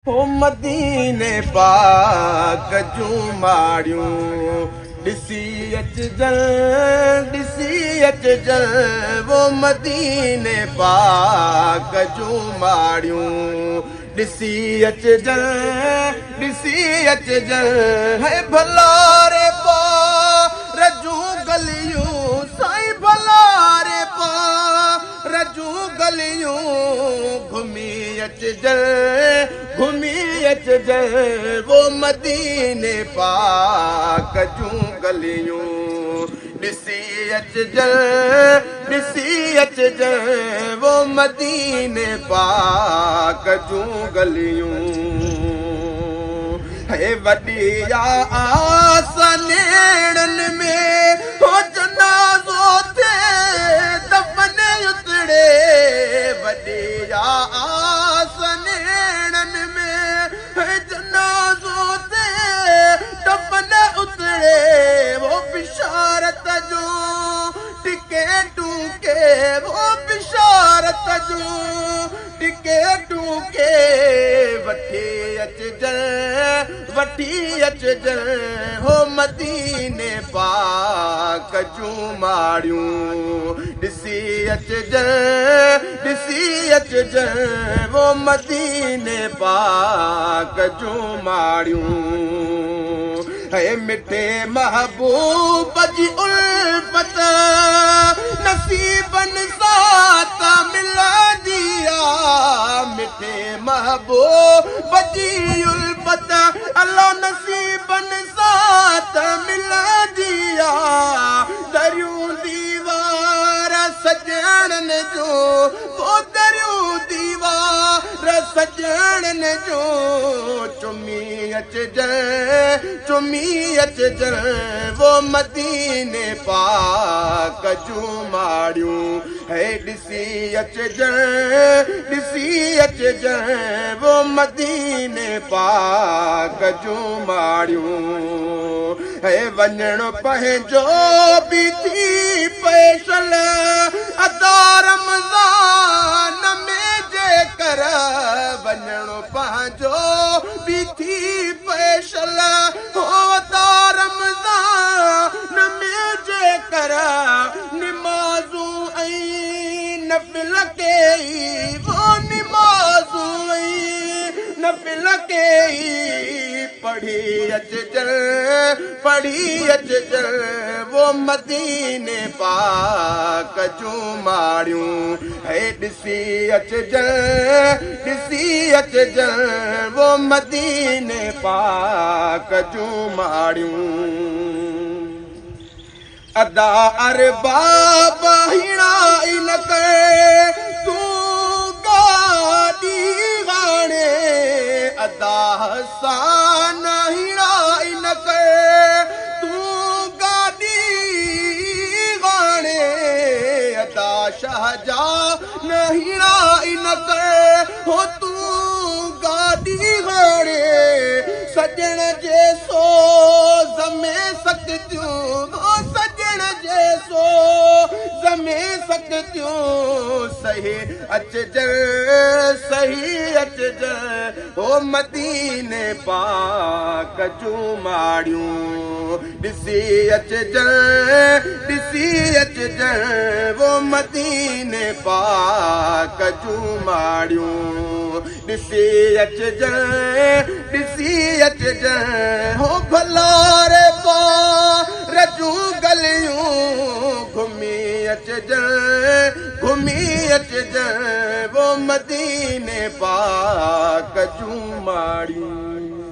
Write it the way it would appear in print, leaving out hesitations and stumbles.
हो मदीने पाक जूं माड़ियूं ॾिसी अचजल वो मदीने पाक जूं माड़ियूं ॾिसी अचजल है भला रे पार जूं गलियूं साईं भला रे पार जूं गलियूं घुमी अचजल वो मदीने पाक जूं गलियूं ॾिसी अचजल वो मदीने पाक जूं गलियूं है वॾी आसनेड़नि में हो जनाज़ो थिए दफ़न उतड़े वॾी आसनेड़नि में है जनाज़ो थिए दफ़न उतड़े वो बिशारत जो टिकेटूं के वो बिशारत जो टिकेटूं के वठी अचजल हो मदीने पाक जूं माड़ियूं ॾिसी अचजल वो मदीने पाक जूं माड़ियूं है मिठे महबूब जी उल्फत नसीबन साथ मिलंदी आहे मिठे महबूब जी उल्फत अल्लाह नसीबन साथ मिलंदी आहे दरियूं दीवार सजणन जो वो दरियूं दीवार सजणन जो चुमी अचजल वो मदीने पाक जूं माड़ियूं है ॾिसी अचजल वो मदीने पाक जूं माड़ियूं है वञणो पंहिंजो बि थी पैसल अदा रमज़ान में जेकर वञणो पंहिंजो बि थी पैसल हो अदा रमज़ान में जेकर निमाज़ूं ऐं नफ़िल कई वो निमाज़ूं ऐं नफ़िल कई पढ़ी अचजल वो मदीने पाक जूं माड़ियूं है ॾिसी अचजल वो मदीने पाक जूं माड़ियूं अदा अरबाब हिणा इन करे तूं गाॾी हाणे अदा हसान हिणा इन करे तूं गाॾी हाणे अदा शाहजहान हिणा इन करे हो तूं गाॾी हाणे सजण जे सोज़ में सकतियूं सजण जे सोज़ में सकतियूं सही अचजल हो मदीने पाक जूं माड़ियूं ॾिसी अचजल वो मदीने पाक जूं माड़ियूं ॾिसी अचजल हो भला रे पार जूं गलियूं घुमी अचजल वो मदीने पाक जूं माड़ियूं।